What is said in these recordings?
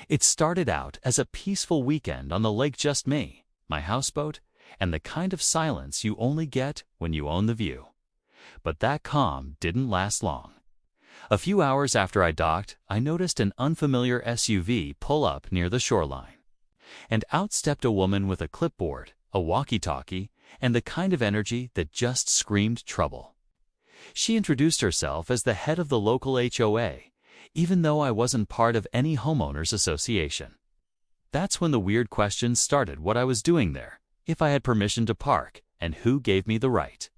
It started out as a peaceful weekend on the lake, just me, my houseboat, and the kind of silence you only get when you own the view. But that calm didn't last long. A few hours after I docked, I noticed an unfamiliar SUV pull up near the shoreline. And out stepped a woman with a clipboard, a walkie-talkie, and the kind of energy that just screamed trouble. She introduced herself as the head of the local HOA, even though I wasn't part of any homeowners association. That's when the weird questions started: what I was doing there, if I had permission to park, and who gave me the right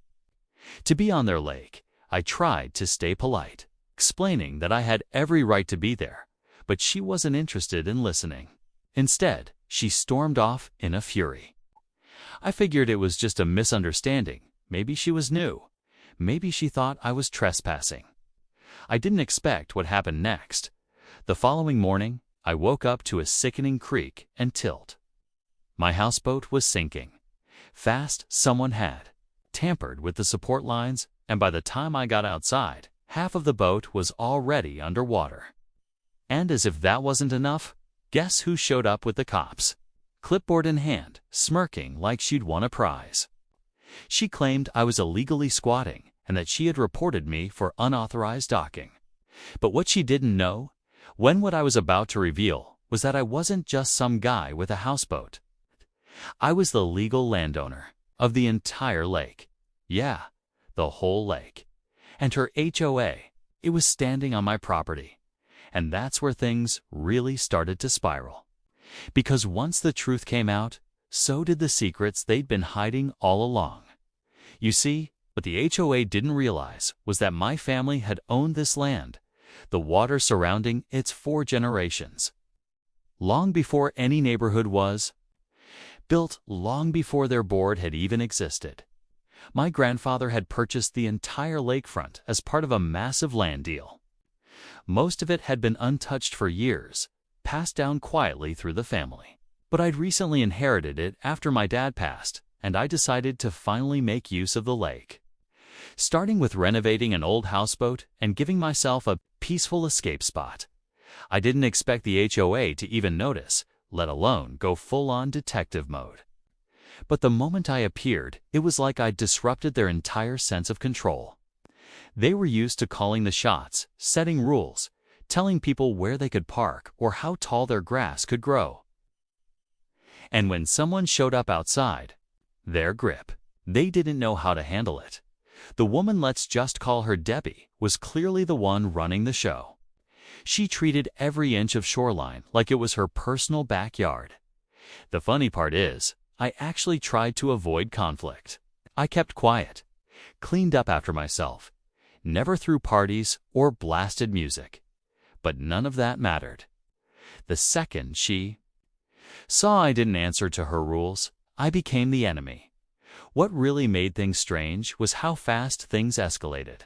to be on their lake. I tried to stay polite, explaining that I had every right to be there, but she wasn't interested in listening. Instead, she stormed off in a fury. I figured it was just a misunderstanding. Maybe she was new. Maybe she thought I was trespassing. I didn't expect what happened next. The following morning, I woke up to a sickening creak and tilt. My houseboat was sinking. Fast. Someone had tampered with the support lines, and by the time I got outside, half of the boat was already underwater. And as if that wasn't enough, guess who showed up with the cops? Clipboard in hand, smirking like she'd won a prize. She claimed I was illegally squatting and that she had reported me for unauthorized docking. But what she didn't know, what I was about to reveal, was that I wasn't just some guy with a houseboat. I was the legal landowner of the entire lake. Yeah, the whole lake. And her HOA, it was standing on my property. And that's where things really started to spiral. Because once the truth came out, so did the secrets they'd been hiding all along. You see, what the HOA didn't realize was that my family had owned this land, the water surrounding its 4 generations. Long before any neighborhood was built, long before their board had even existed. My grandfather had purchased the entire lakefront as part of a massive land deal. Most of it had been untouched for years, passed down quietly through the family. But I'd recently inherited it after my dad passed, and I decided to finally make use of the lake. Starting with renovating an old houseboat and giving myself a peaceful escape spot. I didn't expect the HOA to even notice, let alone go full-on detective mode. But the moment I appeared, it was like I'd disrupted their entire sense of control. They were used to calling the shots, setting rules, telling people where they could park or how tall their grass could grow. And when someone showed up outside, their grip, they didn't know how to handle it. The woman, let's just call her Debbie, was clearly the one running the show. She treated every inch of shoreline like it was her personal backyard. The funny part is, I actually tried to avoid conflict. I kept quiet, cleaned up after myself, never threw parties or blasted music. But none of that mattered. The second she saw I didn't answer to her rules, I became the enemy. What really made things strange was how fast things escalated.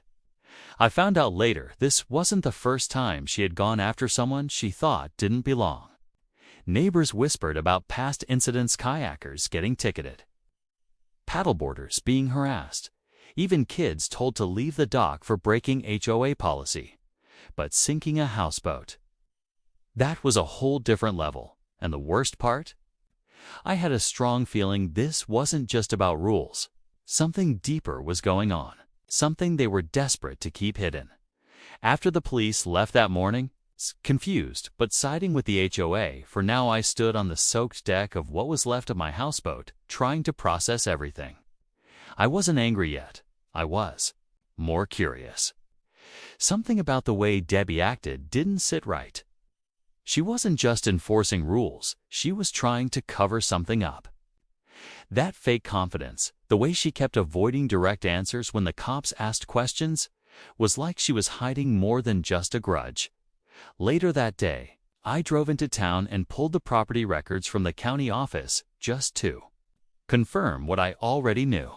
I found out later this wasn't the first time she had gone after someone she thought didn't belong. Neighbors whispered about past incidents: kayakers getting ticketed, paddleboarders being harassed, even kids told to leave the dock for breaking HOA policy. But sinking a houseboat, that was a whole different level. And the worst part? I had a strong feeling this wasn't just about rules. Something deeper was going on, something they were desperate to keep hidden. After the police left that morning, confused but siding with the HOA, for now I stood on the soaked deck of what was left of my houseboat, trying to process everything. I wasn't angry yet. I was more curious. Something about the way Debbie acted didn't sit right. She wasn't just enforcing rules, she was trying to cover something up. That fake confidence, the way she kept avoiding direct answers when the cops asked questions, was like she was hiding more than just a grudge. Later that day, I drove into town and pulled the property records from the county office just to confirm what I already knew.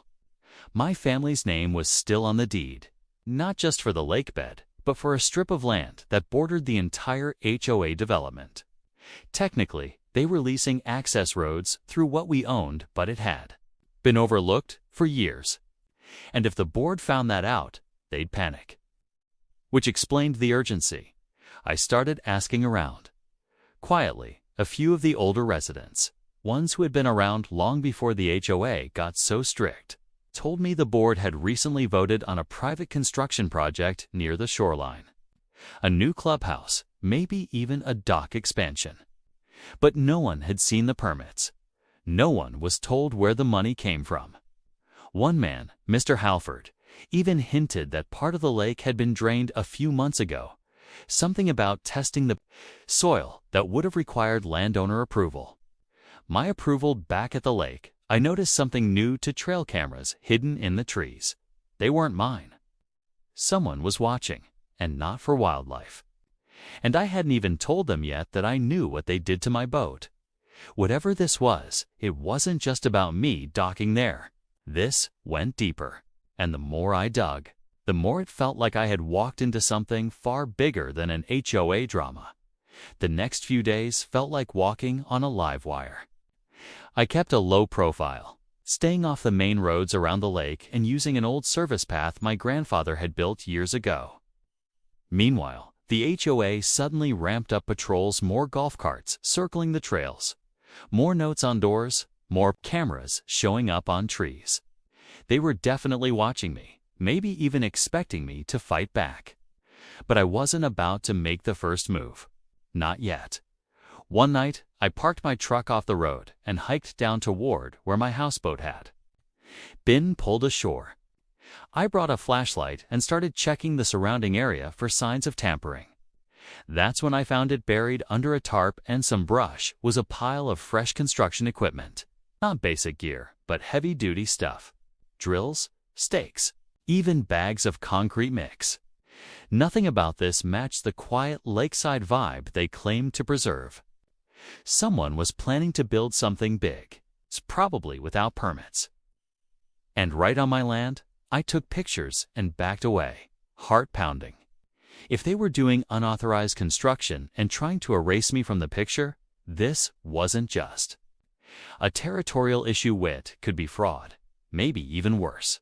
My family's name was still on the deed, not just for the lake bed, but for a strip of land that bordered the entire HOA development. Technically, they were leasing access roads through what we owned, but it had been overlooked for years. And if the board found that out, they'd panic. Which explained the urgency. I started asking around. Quietly, a few of the older residents, ones who had been around long before the HOA got so strict, told me the board had recently voted on a private construction project near the shoreline. A new clubhouse, maybe even a dock expansion. But no one had seen the permits. No one was told where the money came from. One man, Mr. Halford, even hinted that part of the lake had been drained a few months ago, something about testing the soil that would have required landowner approval. My approval back at the lake, I noticed something new to trail cameras hidden in the trees. They weren't mine. Someone was watching, and not for wildlife. And I hadn't even told them yet that I knew what they did to my boat. Whatever this was, it wasn't just about me docking there. This went deeper, and the more I dug, the more it felt like I had walked into something far bigger than an HOA drama. The next few days felt like walking on a live wire. I kept a low profile, staying off the main roads around the lake and using an old service path my grandfather had built years ago. Meanwhile, the HOA suddenly ramped up patrols, more golf carts circling the trails, more notes on doors, more cameras showing up on trees. They were definitely watching me, maybe even expecting me to fight back. But I wasn't about to make the first move. Not yet. One night, I parked my truck off the road and hiked down toward where my houseboat had been pulled ashore. I brought a flashlight and started checking the surrounding area for signs of tampering. That's when I found it buried under a tarp and some brush was a pile of fresh construction equipment. Not basic gear, but heavy-duty stuff. Drills, stakes, even bags of concrete mix. Nothing about this matched the quiet lakeside vibe they claimed to preserve. Someone was planning to build something big, probably without permits. And right on my land, I took pictures and backed away, heart pounding. If they were doing unauthorized construction and trying to erase me from the picture, this wasn't just. A territorial issue wit could be fraud, maybe even worse.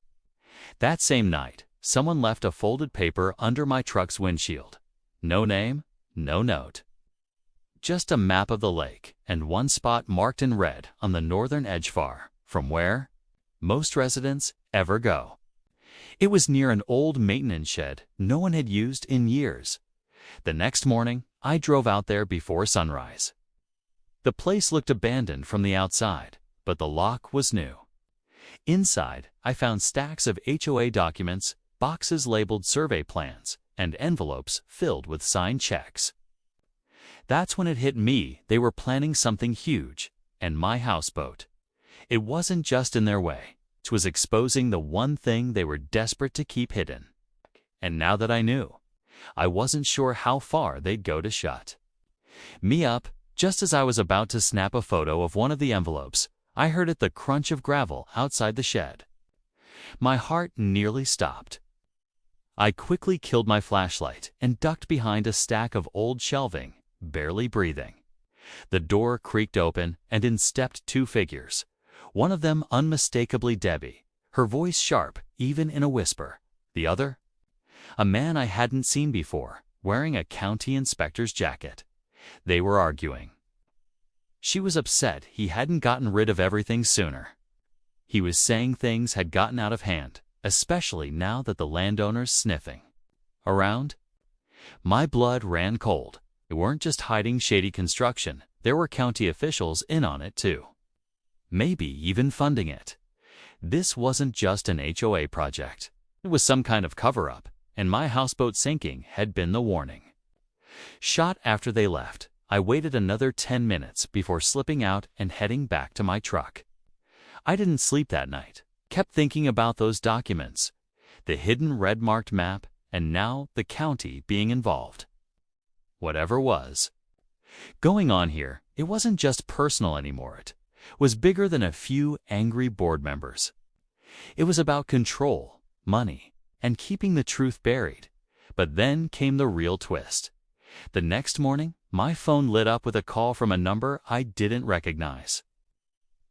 That same night, someone left a folded paper under my truck's windshield. No name, no note. Just a map of the lake and one spot marked in red on the northern edge far from where most residents ever go. It was near an old maintenance shed no one had used in years. The next morning, I drove out there before sunrise. The place looked abandoned from the outside, but the lock was new. Inside, I found stacks of HOA documents, boxes labeled survey plans, and envelopes filled with signed checks. That's when it hit me they were planning something huge, and my houseboat. It wasn't just in their way. It was exposing the one thing they were desperate to keep hidden. And now that I knew, I wasn't sure how far they'd go to shut me up. Just as I was about to snap a photo of one of the envelopes, I heard the crunch of gravel outside the shed. My heart nearly stopped. I quickly killed my flashlight and ducked behind a stack of old shelving, barely breathing. The door creaked open, and in stepped two figures. One of them unmistakably Debbie, her voice sharp, even in a whisper. The other? A man I hadn't seen before, wearing a county inspector's jacket. They were arguing. She was upset he hadn't gotten rid of everything sooner. He was saying things had gotten out of hand, especially now that the landowner's sniffing around. My blood ran cold. They weren't just hiding shady construction. There were county officials in on it too. Maybe even funding it. This wasn't just an HOA project. It was some kind of cover-up, and my houseboat sinking had been the warning. Shot after they left, I waited another 10 minutes before slipping out and heading back to my truck. I didn't sleep that night, kept thinking about those documents, the hidden red-marked map, and now the county being involved. Whatever was going on here, it wasn't just personal anymore. It was bigger than a few angry board members. It was about control, money, and keeping the truth buried. But then came the real twist. The next morning, my phone lit up with a call from a number I didn't recognize.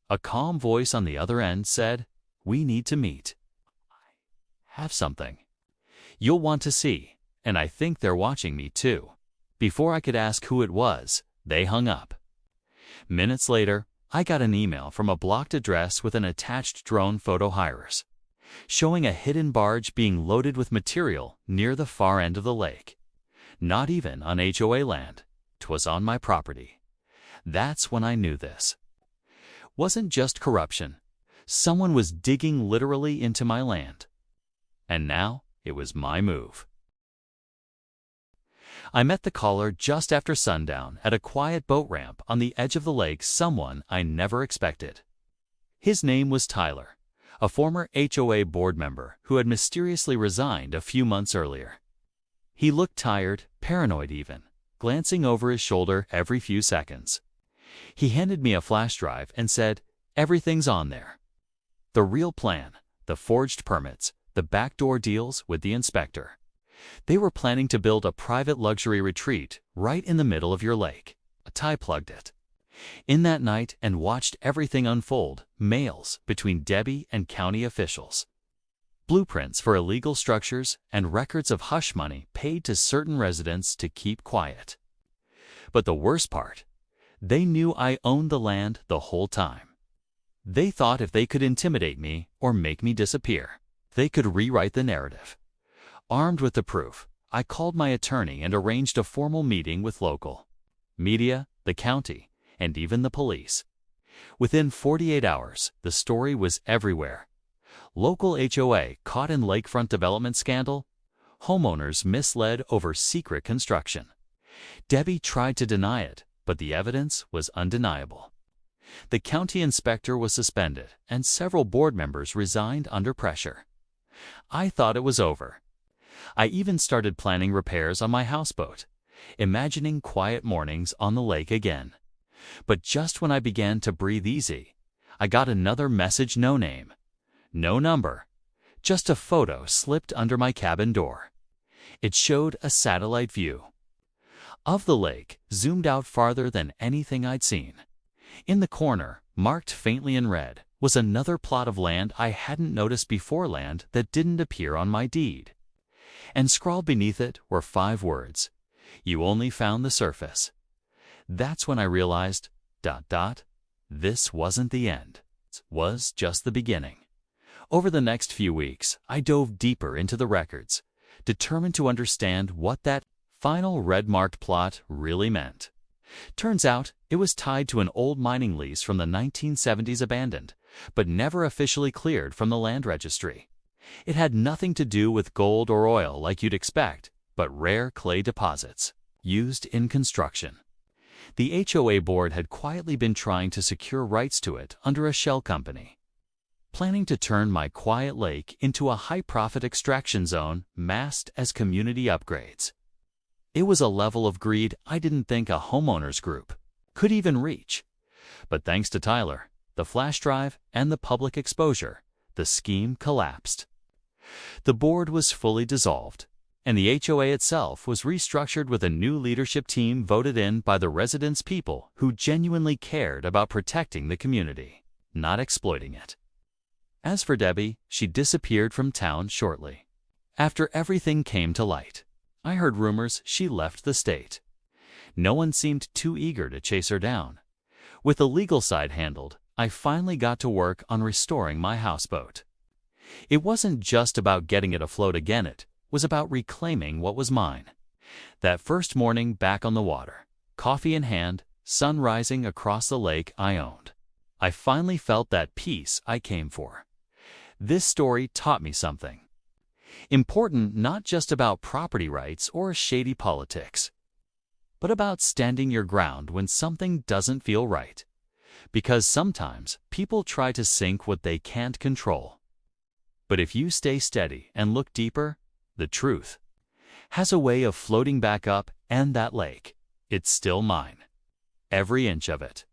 A calm voice on the other end said, "We need to meet. I have something you'll want to see, and I think they're watching me too." Before I could ask who it was, They hung up. Minutes later, I got an email from a blocked address with an attached drone photo hirers, showing a hidden barge being loaded with material near the far end of the lake. Not even on HOA land. 'Twas on my property. That's when I knew this wasn't just corruption. Someone was digging literally into my land. And now it was my move. I met the caller just after sundown at a quiet boat ramp on the edge of the lake, someone I never expected. His name was Tyler, a former HOA board member who had mysteriously resigned a few months earlier. He looked tired, paranoid even, glancing over his shoulder every few seconds. He handed me a flash drive and said, "Everything's on there. The real plan, the forged permits, the backdoor deals with the inspector. They were planning to build a private luxury retreat right in the middle of your lake." Ty plugged it in that night and watched everything unfold, mails between Debbie and county officials, blueprints for illegal structures, and records of hush money paid to certain residents to keep quiet. But the worst part, they knew I owned the land the whole time. They thought if they could intimidate me or make me disappear, they could rewrite the narrative. Armed with the proof, I called my attorney and arranged a formal meeting with local media, the county, and even the police. Within 48 hours, the story was everywhere. Local HOA caught in lakefront development scandal. Homeowners misled over secret construction. Debbie tried to deny it, but the evidence was undeniable. The county inspector was suspended, and several board members resigned under pressure. I thought it was over. I even started planning repairs on my houseboat, imagining quiet mornings on the lake again. But just when I began to breathe easy, I got another message: no name, no number, just a photo slipped under my cabin door. It showed a satellite view of the lake, zoomed out farther than anything I'd seen. In the corner, marked faintly in red, was another plot of land I hadn't noticed before, land that didn't appear on my deed. And scrawled beneath it were 5 words: "You only found the surface." That's when I realized, this wasn't the end. It was just the beginning. Over the next few weeks, I dove deeper into the records, determined to understand what that final red-marked plot really meant. Turns out, it was tied to an old mining lease from the 1970s, abandoned, but never officially cleared from the land registry. It had nothing to do with gold or oil like you'd expect, but rare clay deposits, used in construction. The HOA board had quietly been trying to secure rights to it under a shell company, planning to turn my quiet lake into a high-profit extraction zone masked as community upgrades. It was a level of greed I didn't think a homeowners group could even reach. But thanks to Tyler, the flash drive, and the public exposure, the scheme collapsed. The board was fully dissolved, and the HOA itself was restructured with a new leadership team voted in by the residents' people who genuinely cared about protecting the community, not exploiting it. As for Debbie, she disappeared from town shortly after everything came to light. I heard rumors she left the state. No one seemed too eager to chase her down. With the legal side handled, I finally got to work on restoring my houseboat. It wasn't just about getting it afloat again, it was about reclaiming what was mine. That first morning back on the water, coffee in hand, sun rising across the lake I owned, I finally felt that peace I came for. This story taught me something important, not just about property rights or shady politics, but about standing your ground when something doesn't feel right. Because sometimes people try to sink what they can't control. But if you stay steady and look deeper, the truth has a way of floating back up, and that lake, it's still mine. Every inch of it.